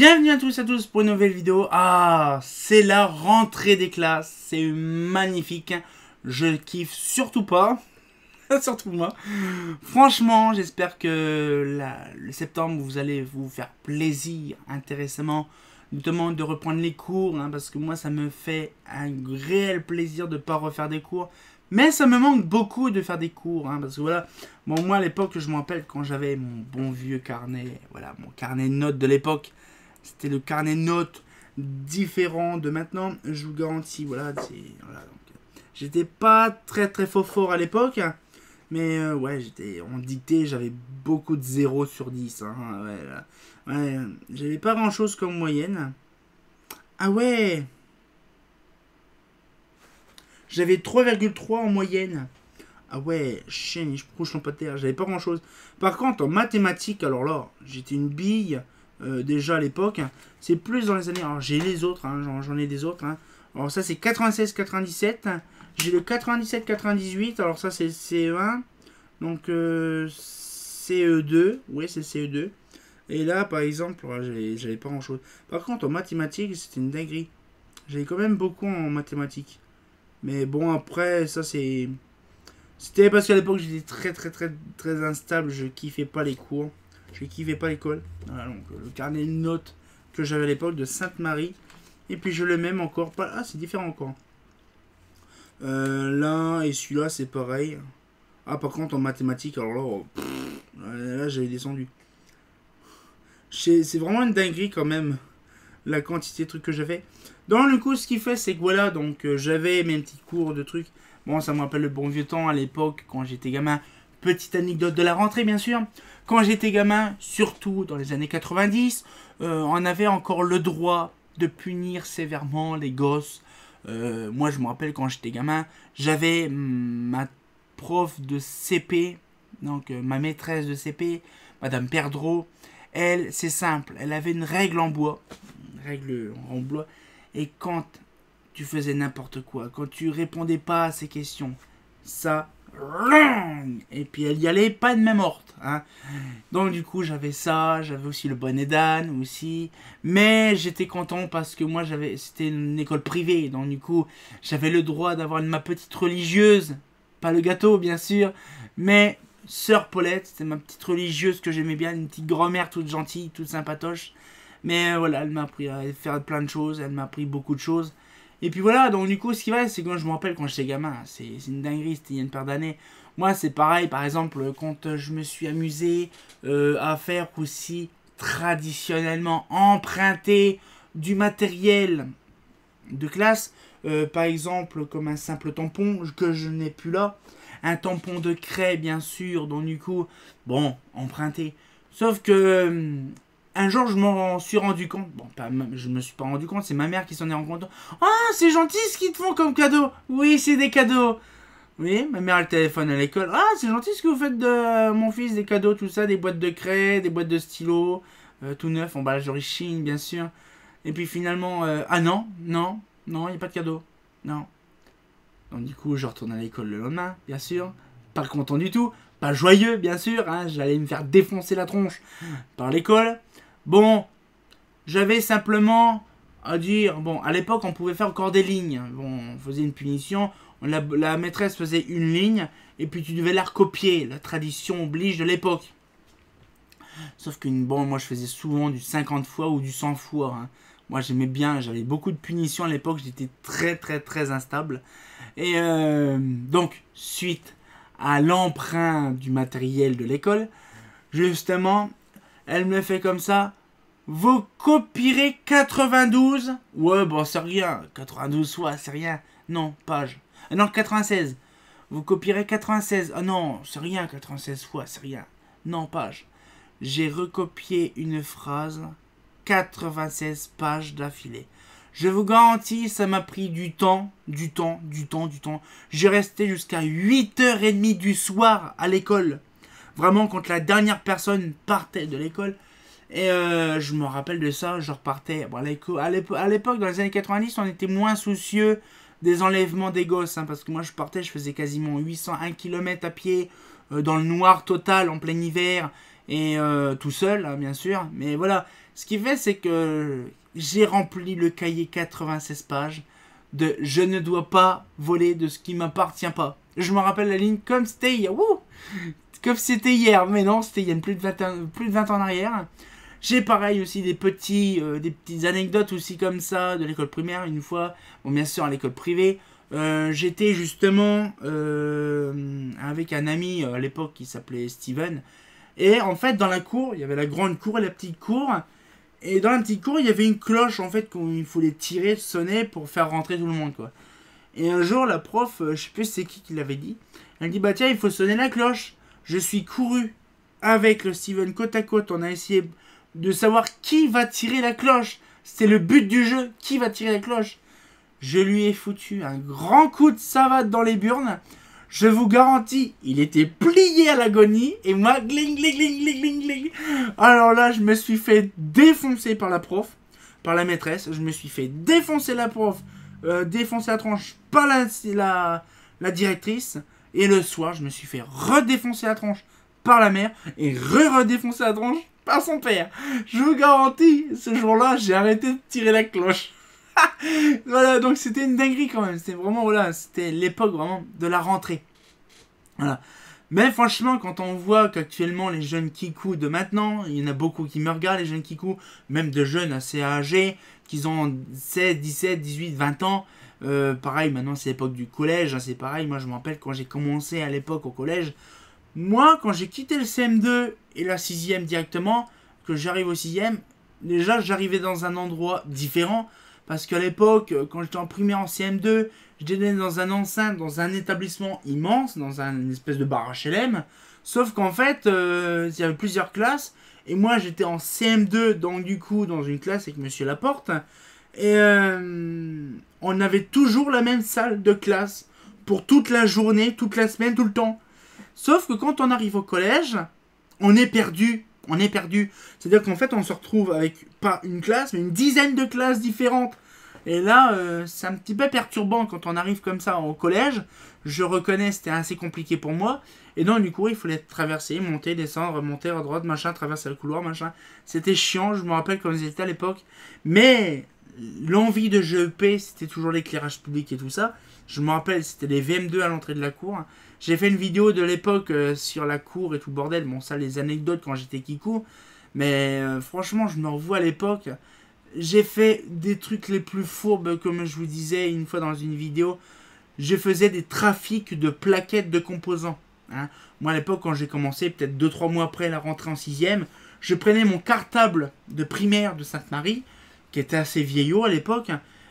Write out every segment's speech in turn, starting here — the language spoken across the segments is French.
Bienvenue à tous pour une nouvelle vidéo. Ah, c'est la rentrée des classes. C'est magnifique. Je kiffe surtout pas. Surtout moi. Franchement, j'espère que le septembre, vous allez vous faire plaisir intéressamment. Notamment de reprendre les cours. Parce que moi, ça me fait un réel plaisir de ne pas refaire des cours. Mais ça me manque beaucoup de faire des cours. Parce que voilà, bon, moi à l'époque, je me rappelle quand j'avais mon bon vieux carnet. Voilà, mon carnet de notes de l'époque. C'était le carnet de notes différent de maintenant, je vous garantis. Voilà, j'étais pas très fort à l'époque, mais ouais, j'étais en dictée, j'avais beaucoup de 0 sur 10. Ouais, j'avais pas grand chose comme moyenne. Ah ouais, j'avais 3,3 en moyenne. Ah ouais, chaîne, je couche pas terre, j'avais pas grand chose. Par contre, en mathématiques, alors là, j'étais une bille. Déjà à l'époque, c'est plus dans les années. Alors j'ai les autres, j'en ai des autres. Alors ça c'est 96-97. J'ai le 97-98. Alors ça c'est CE1. Donc CE2. Ouais, c'est CE2. Et là par exemple, j'avais pas grand chose. Par contre en mathématiques, c'était une dinguerie. J'avais quand même beaucoup en mathématiques. Mais bon, après, ça c'est. C'était parce qu'à l'époque j'étais très instable. Je kiffais pas les cours. Je kiffais pas l'école. Voilà, donc le carnet de notes que j'avais à l'époque de Sainte-Marie. Et puis je le même encore pas. Ah, c'est différent encore. Là et celui-là, c'est pareil. Ah, par contre, en mathématiques, alors là j'avais descendu. C'est vraiment une dinguerie quand même. La quantité de trucs que j'avais. Dans le coup, ce qui fait, c'est que voilà, donc j'avais mes petits cours de trucs. Bon, ça me rappelle le bon vieux temps à l'époque quand j'étais gamin. Petite anecdote de la rentrée, bien sûr. Quand j'étais gamin, surtout dans les années 90, on avait encore le droit de punir sévèrement les gosses. Moi, je me rappelle quand j'étais gamin, j'avais ma prof de CP, donc ma maîtresse de CP, Madame Perdreau. Elle, c'est simple, elle avait une règle en bois. Une règle en bois. Et quand tu faisais n'importe quoi, quand tu répondais pas à ces questions, ça... Et puis elle y allait pas de même morte. Donc du coup j'avais ça, j'avais aussi le bonnet d'âne aussi. Mais j'étais content parce que moi c'était une école privée. Donc du coup j'avais le droit d'avoir ma petite religieuse. Pas le gâteau bien sûr. Mais Sœur Paulette, c'était ma petite religieuse que j'aimais bien. Une petite grand-mère toute gentille, toute sympatoche. Mais voilà, elle m'a appris à faire plein de choses. Elle m'a appris beaucoup de choses. Et puis voilà, donc du coup, ce qui va, c'est que je me rappelle quand j'étais gamin, c'est une dinguerie, c'était il y a une paire d'années. Moi, c'est pareil, par exemple, quand je me suis amusé à faire aussi traditionnellement emprunter du matériel de classe, par exemple, comme un simple tampon que je n'ai plus là, un tampon de craie, bien sûr, donc du coup, bon, emprunté. Sauf que... un jour, je m'en suis rendu compte. Bon, je me suis pas rendu compte, c'est ma mère qui s'en est rendu compte. Ah, c'est gentil ce qu'ils te font comme cadeau. Oui, c'est des cadeaux. Oui, ma mère, elle téléphone à l'école. Ah, c'est gentil ce que vous faites de mon fils, des cadeaux, tout ça, des boîtes de craie, des boîtes de stylos, tout neuf, emballage d'origine, bien sûr. Et puis finalement, ah non, il n'y a pas de cadeau. Non. Donc du coup, je retourne à l'école le lendemain, bien sûr. Pas content du tout. Pas joyeux, bien sûr. J'allais me faire défoncer la tronche par l'école. Bon, j'avais simplement à dire, bon, à l'époque, on pouvait faire encore des lignes. Bon, on faisait une punition, la maîtresse faisait une ligne, et puis tu devais la recopier. La tradition oblige de l'époque. Sauf que, bon, moi, je faisais souvent du 50 fois ou du 100 fois. Moi, j'aimais bien, j'avais beaucoup de punitions à l'époque, j'étais très instable. Et donc, suite à l'emprunt du matériel de l'école, justement... elle me fait comme ça. Vous copierez 92. Ouais, bon, c'est rien. 92 fois, c'est rien. Non, page. Non, 96. Vous copierez 96. Ah non, c'est rien, 96 fois, c'est rien. Non, page. J'ai recopié une phrase 96 pages d'affilée. Je vous garantis, ça m'a pris du temps. J'ai resté jusqu'à 8h30 du soir à l'école. Vraiment, quand la dernière personne partait de l'école. Et je me rappelle de ça, je repartais. Bon, à l'époque, dans les années 90, on était moins soucieux des enlèvements des gosses. Parce que moi, je partais, je faisais quasiment 801 km à pied, dans le noir total, en plein hiver. Et tout seul, bien sûr. Mais voilà, Ce qui fait, c'est que j'ai rempli le cahier 96 pages de « Je ne dois pas voler de ce qui m'appartient pas ». Je me rappelle la ligne comme c'était hier. Wouh, comme c'était hier, mais non, c'était il y a plus de 20 ans en arrière. J'ai pareil aussi des petites anecdotes aussi comme ça de l'école primaire. Une fois, bon bien sûr à l'école privée, j'étais justement avec un ami à l'époque qui s'appelait Steven. Et en fait dans la cour, il y avait la grande cour et la petite cour. Et dans la petite cour, il y avait une cloche en fait qu'il fallait tirer, sonner pour faire rentrer tout le monde quoi. Et un jour la prof, je sais plus c'est qui l'avait dit, elle dit bah tiens il faut sonner la cloche. Je suis couru avec le Steven côte à côte, on a essayé de savoir qui va tirer la cloche. C'était le but du jeu, qui va tirer la cloche. Je lui ai foutu un grand coup de savate dans les burnes. Je vous garantis, il était plié à l'agonie. Et moi, gling, gling, gling, gling, gling, gling. Alors là, je me suis fait défoncer par la prof, par la maîtresse. Je me suis fait défoncer la prof, défoncer la tronche par la directrice. Et le soir, je me suis fait redéfoncer la tronche par la mère. Et redéfoncer la tronche par son père. Je vous garantis, ce jour-là, j'ai arrêté de tirer la cloche. Voilà, donc c'était une dinguerie quand même. C'était vraiment, voilà, c'était l'époque vraiment de la rentrée. Voilà. Mais franchement, quand on voit qu'actuellement les jeunes kikous de maintenant, il y en a beaucoup qui me regardent, les jeunes kikous, même de jeunes assez âgés, qui ont 16, 17, 18, 20 ans. Pareil, maintenant c'est l'époque du collège, hein, c'est pareil. Moi je me rappelle quand j'ai commencé à l'époque au collège. Moi, quand j'ai quitté le CM2 et la 6e directement, que j'arrive au 6e, déjà j'arrivais dans un endroit différent. Parce qu'à l'époque, quand j'étais en primaire en CM2, j'étais dans un enceinte, dans un établissement immense, dans une espèce de bar HLM. Sauf qu'en fait, il y avait plusieurs classes. Et moi, j'étais en CM2, donc du coup, dans une classe avec Monsieur Laporte. Et on avait toujours la même salle de classe pour toute la journée, toute la semaine, tout le temps. Sauf que quand on arrive au collège, on est perdu. On est perdu. C'est-à-dire qu'en fait, on se retrouve avec pas une classe, mais une dizaine de classes différentes. Et là, c'est un petit peu perturbant quand on arrive comme ça au collège. Je reconnais, c'était assez compliqué pour moi. Et donc, du coup, il fallait traverser, monter, descendre, remonter à droite, machin, traverser le couloir, machin. C'était chiant, je me rappelle quand j'étais à l'époque. Mais l'envie de GEP, c'était toujours l'éclairage public et tout ça. Je me rappelle, c'était les VM2 à l'entrée de la cour. J'ai fait une vidéo de l'époque sur la cour et tout le bordel. Bon, ça, les anecdotes quand j'étais kikou. Mais franchement, je me revois à l'époque. J'ai fait des trucs les plus fourbes, comme je vous disais une fois dans une vidéo. Je faisais des trafics de plaquettes de composants. Hein. Moi, à l'époque, quand j'ai commencé, peut-être 2-3 mois après la rentrée en 6e, je prenais mon cartable de primaire de Sainte-Marie, qui était assez vieillot à l'époque,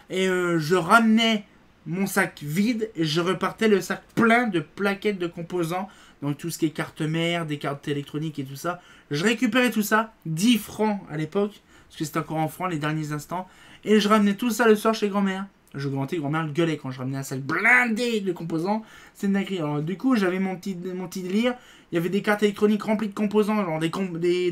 et je ramenais mon sac vide et je repartais le sac plein de plaquettes de composants, donc tout ce qui est carte mère, des cartes électroniques et tout ça. Je récupérais tout ça, 10 francs à l'époque, parce que c'était encore en francs les derniers instants, et je ramenais tout ça le soir chez grand-mère. Je garantis, grand-mère le gueulait quand je ramenais un sac blindé de composants, c'est une dinguerie. Alors du coup, j'avais mon petit délire, il y avait des cartes électroniques remplies de composants, genre des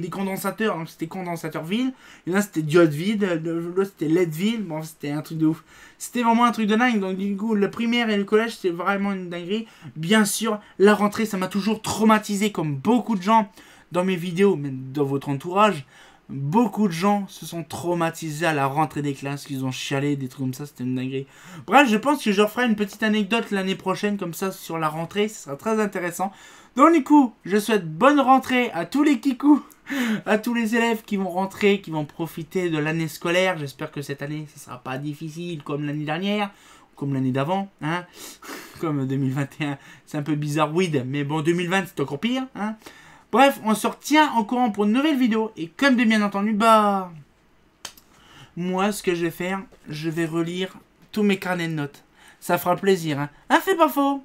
condensateurs, donc c'était condensateur vide, et là c'était diode vide, là c'était LED vide, bon c'était un truc de ouf. C'était vraiment un truc de dingue, donc du coup le primaire et le collège c'était vraiment une dinguerie. Bien sûr, la rentrée ça m'a toujours traumatisé comme beaucoup de gens dans mes vidéos, même dans votre entourage. Beaucoup de gens se sont traumatisés à la rentrée des classes, qu'ils ont chialé, des trucs comme ça, c'était une dinguerie. Bref, je pense que je referai une petite anecdote l'année prochaine, comme ça, sur la rentrée, ce sera très intéressant. Donc du coup, je souhaite bonne rentrée à tous les kikous, à tous les élèves qui vont rentrer, qui vont profiter de l'année scolaire. J'espère que cette année, ça sera pas difficile comme l'année dernière, comme l'année d'avant, hein. Comme 2021, c'est un peu bizarre, oui, mais bon, 2020, c'est encore pire, hein. Bref, on se retient au courant pour une nouvelle vidéo. Et comme de bien entendu, bah... moi, ce que je vais faire, je vais relire tous mes carnets de notes. Ça fera plaisir, hein. Ah, c'est pas faux!